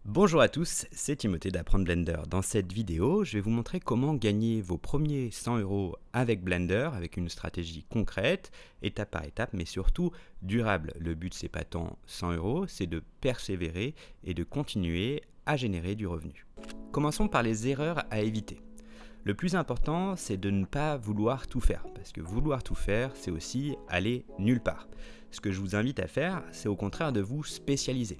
Bonjour à tous, c'est Timothée d'Apprendre Blender. Dans cette vidéo, je vais vous montrer comment gagner vos premiers 100 € avec Blender, avec une stratégie concrète, étape par étape, mais surtout durable. Le but, c'est pas tant 100 €, c'est de persévérer et de continuer à générer du revenu. Commençons par les erreurs à éviter. Le plus important, c'est de ne pas vouloir tout faire, parce que vouloir tout faire, c'est aussi aller nulle part. Ce que je vous invite à faire, c'est au contraire de vous spécialiser.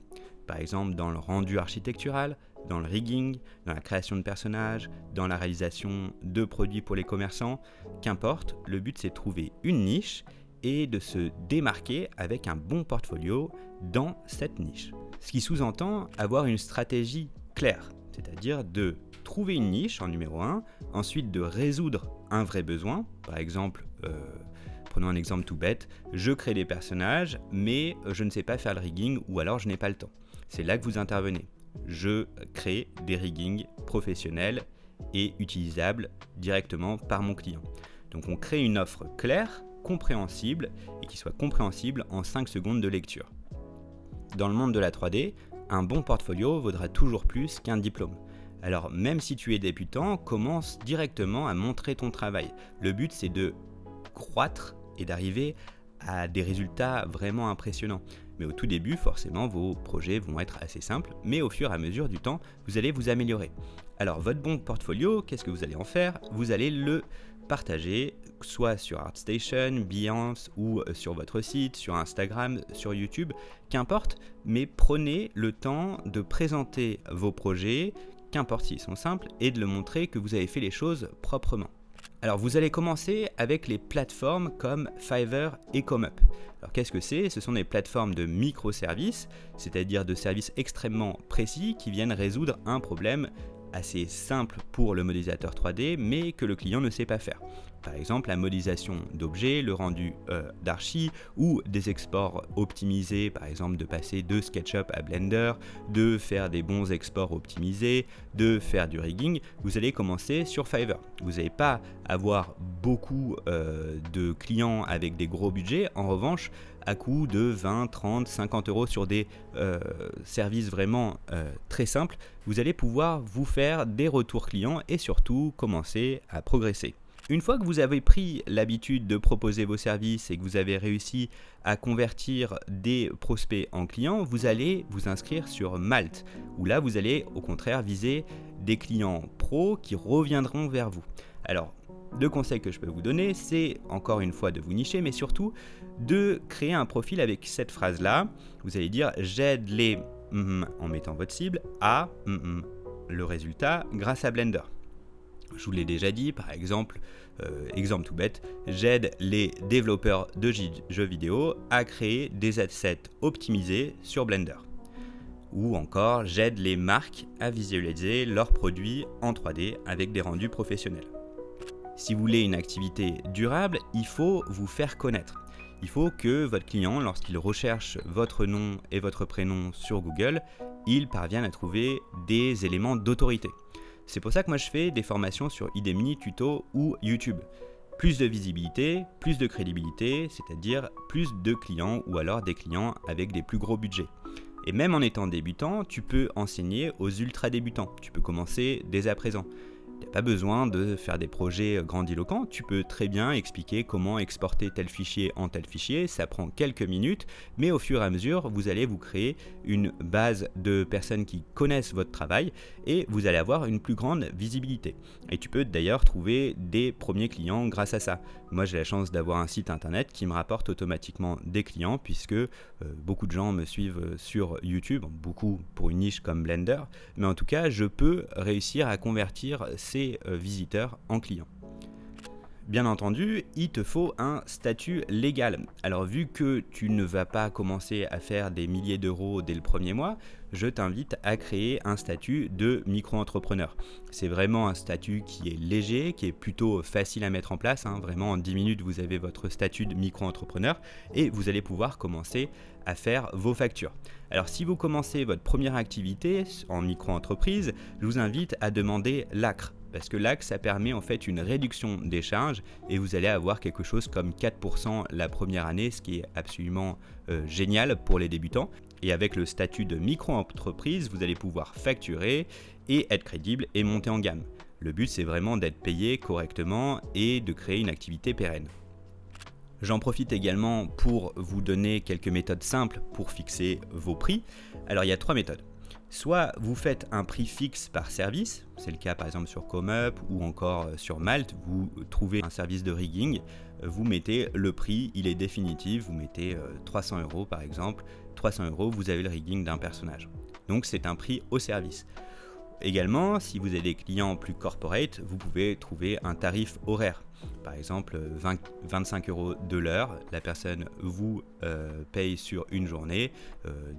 Par exemple, dans le rendu architectural, dans le rigging, dans la création de personnages, dans la réalisation de produits pour les commerçants, qu'importe, le but c'est de trouver une niche et de se démarquer avec un bon portfolio dans cette niche. Ce qui sous-entend avoir une stratégie claire, c'est-à-dire de trouver une niche en numéro 1, ensuite de résoudre un vrai besoin, par exemple, prenons un exemple tout bête, je crée des personnages mais je ne sais pas faire le rigging ou alors je n'ai pas le temps. C'est là que vous intervenez. Je crée des riggings professionnels et utilisables directement par mon client. Donc on crée une offre claire, compréhensible et qui soit compréhensible en 5 secondes de lecture. Dans le monde de la 3D, un bon portfolio vaudra toujours plus qu'un diplôme. Alors même si tu es débutant, commence directement à montrer ton travail. Le but c'est de croître et d'arriver à des résultats vraiment impressionnants. Mais au tout début, forcément, vos projets vont être assez simples, mais au fur et à mesure du temps, vous allez vous améliorer. Alors, votre bon portfolio, qu'est-ce que vous allez en faire ? Vous allez le partager, soit sur ArtStation, Behance ou sur votre site, sur Instagram, sur YouTube, qu'importe, mais prenez le temps de présenter vos projets, qu'importe s'ils sont simples, et de le montrer que vous avez fait les choses proprement. Alors vous allez commencer avec les plateformes comme Fiverr et ComeUp. Alors qu'est-ce que c'est ? Ce sont des plateformes de microservices, c'est-à-dire de services extrêmement précis qui viennent résoudre un problème assez simple pour le modélisateur 3D, mais que le client ne sait pas faire. Par exemple, la modélisation d'objets, le rendu d'archi ou des exports optimisés, par exemple de passer de SketchUp à Blender, de faire des bons exports optimisés, de faire du rigging. Vous allez commencer sur Fiverr. Vous n'allez pas avoir beaucoup de clients avec des gros budgets. En revanche, à coût de 20, 30, 50 € sur des services vraiment très simples, vous allez pouvoir vous faire des retours clients et surtout commencer à progresser. Une fois que vous avez pris l'habitude de proposer vos services et que vous avez réussi à convertir des prospects en clients, vous allez vous inscrire sur Malte, où là vous allez au contraire viser des clients pros qui reviendront vers vous. Alors, deux conseils que je peux vous donner, c'est encore une fois de vous nicher, mais surtout de créer un profil avec cette phrase-là. Vous allez dire « j'aide les en mettant votre cible à le résultat grâce à Blender ». Je vous l'ai déjà dit, par exemple, exemple tout bête, j'aide les développeurs de jeux vidéo à créer des assets optimisés sur Blender. Ou encore, j'aide les marques à visualiser leurs produits en 3D avec des rendus professionnels. Si vous voulez une activité durable, il faut vous faire connaître. Il faut que votre client, lorsqu'il recherche votre nom et votre prénom sur Google, il parvienne à trouver des éléments d'autorité. C'est pour ça que moi je fais des formations sur Udemy, Tuto ou YouTube. Plus de visibilité, plus de crédibilité, c'est-à-dire plus de clients ou alors des clients avec des plus gros budgets. Et même en étant débutant, tu peux enseigner aux ultra débutants. Tu peux commencer dès à présent. Tu n'as pas besoin de faire des projets grandiloquents, tu peux très bien expliquer comment exporter tel fichier en tel fichier, ça prend quelques minutes, mais au fur et à mesure, vous allez vous créer une base de personnes qui connaissent votre travail et vous allez avoir une plus grande visibilité. Et tu peux d'ailleurs trouver des premiers clients grâce à ça. Moi, j'ai la chance d'avoir un site internet qui me rapporte automatiquement des clients puisque beaucoup de gens me suivent sur YouTube, beaucoup pour une niche comme Blender, mais en tout cas, je peux réussir à convertir ces visiteurs en clients. Bien entendu, il te faut un statut légal. Alors vu que tu ne vas pas commencer à faire des milliers d'euros dès le premier mois, je t'invite à créer un statut de micro-entrepreneur. C'est vraiment un statut qui est léger, qui est plutôt facile à mettre en place. Vraiment en 10 minutes, vous avez votre statut de micro-entrepreneur et vous allez pouvoir commencer à faire vos factures. Alors si vous commencez votre première activité en micro-entreprise, je vous invite à demander l'ACRE. Parce que l'ACRE, ça permet en fait une réduction des charges et vous allez avoir quelque chose comme 4% la première année, ce qui est absolument génial pour les débutants. Et avec le statut de micro-entreprise, vous allez pouvoir facturer et être crédible et monter en gamme. Le but, c'est vraiment d'être payé correctement et de créer une activité pérenne. J'en profite également pour vous donner quelques méthodes simples pour fixer vos prix. Alors il y a 3 méthodes. Soit vous faites un prix fixe par service, c'est le cas par exemple sur ComeUp ou encore sur Malte, vous trouvez un service de rigging, vous mettez le prix, il est définitif, vous mettez 300 € par exemple, 300 €, vous avez le rigging d'un personnage. Donc c'est un prix au service. Également, si vous avez des clients plus corporate, vous pouvez trouver un tarif horaire. Par exemple, 25 € de l'heure, la personne vous paye sur une journée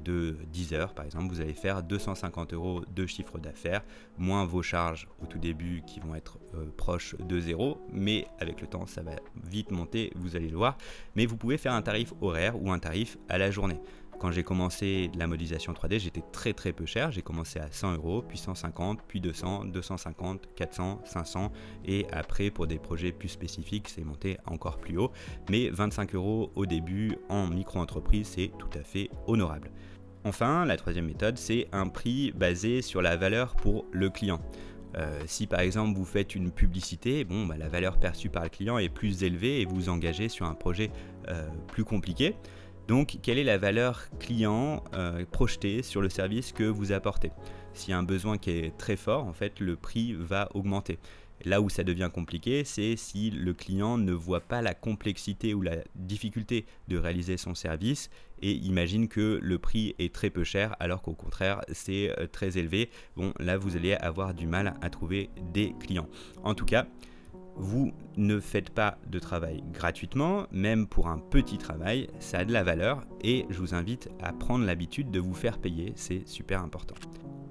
de 10 heures. Par exemple, vous allez faire 250 € de chiffre d'affaires, moins vos charges au tout début qui vont être proches de 0, mais avec le temps, ça va vite monter, vous allez le voir. Mais vous pouvez faire un tarif horaire ou un tarif à la journée. Quand j'ai commencé la modélisation 3D, j'étais très peu cher. J'ai commencé à 100 €, puis 150, puis 200, 250, 400, 500. Et après, pour des projets plus spécifiques, c'est monté encore plus haut. Mais 25 € au début en micro-entreprise, c'est tout à fait honorable. Enfin, la troisième méthode, c'est un prix basé sur la valeur pour le client. Si par exemple vous faites une publicité, la valeur perçue par le client est plus élevée et vous vous engagez sur un projet plus compliqué. Donc, quelle est la valeur client projetée sur le service que vous apportez? S'il y a un besoin qui est très fort, en fait, le prix va augmenter. Là où ça devient compliqué, c'est si le client ne voit pas la complexité ou la difficulté de réaliser son service et imagine que le prix est très peu cher alors qu'au contraire, c'est très élevé. Là, vous allez avoir du mal à trouver des clients. En tout cas, vous ne faites pas de travail gratuitement, même pour un petit travail, ça a de la valeur et je vous invite à prendre l'habitude de vous faire payer, c'est super important.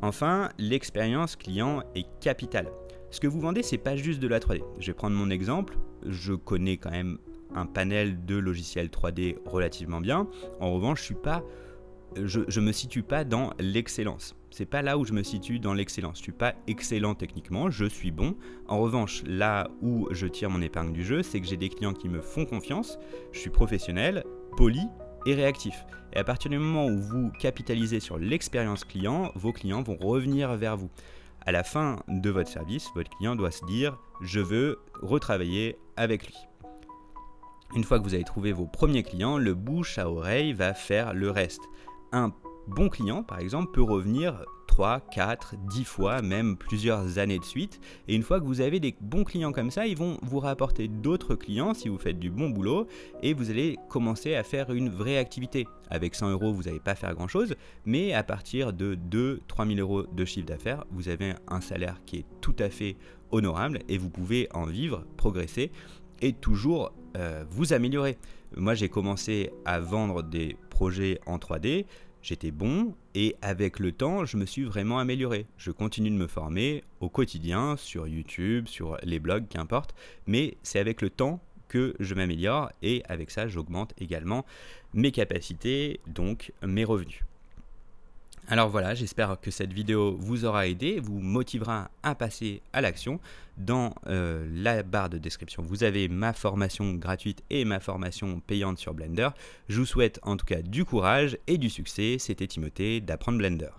Enfin, l'expérience client est capitale. Ce que vous vendez, c'est pas juste de la 3D. Je vais prendre mon exemple, je connais quand même un panel de logiciels 3D relativement bien. En revanche, je me situe pas dans l'excellence. C'est pas là où je me situe dans l'excellence. Je suis pas excellent techniquement, je suis bon. En revanche, là où je tire mon épingle du jeu, c'est que j'ai des clients qui me font confiance. Je suis professionnel, poli et réactif. Et à partir du moment où vous capitalisez sur l'expérience client, vos clients vont revenir vers vous. À la fin de votre service, votre client doit se dire « je veux retravailler avec lui ». Une fois que vous avez trouvé vos premiers clients, le bouche à oreille va faire le reste. Un bon client, par exemple, peut revenir 3, 4, 10 fois, même plusieurs années de suite. Et une fois que vous avez des bons clients comme ça, ils vont vous rapporter d'autres clients si vous faites du bon boulot et vous allez commencer à faire une vraie activité. Avec 100 €, vous n'allez pas faire grand-chose, mais à partir de 2-3 000 € de chiffre d'affaires, vous avez un salaire qui est tout à fait honorable et vous pouvez en vivre, progresser et toujours vous améliorer. Moi, j'ai commencé à vendre des projets en 3D, j'étais bon et avec le temps, je me suis vraiment amélioré. Je continue de me former au quotidien sur YouTube, sur les blogs, qu'importe, mais c'est avec le temps que je m'améliore et avec ça, j'augmente également mes capacités, donc mes revenus. Alors voilà, j'espère que cette vidéo vous aura aidé, vous motivera à passer à l'action. Dans la barre de description, vous avez ma formation gratuite et ma formation payante sur Blender. Je vous souhaite en tout cas du courage et du succès. C'était Timothée d'Apprendre Blender.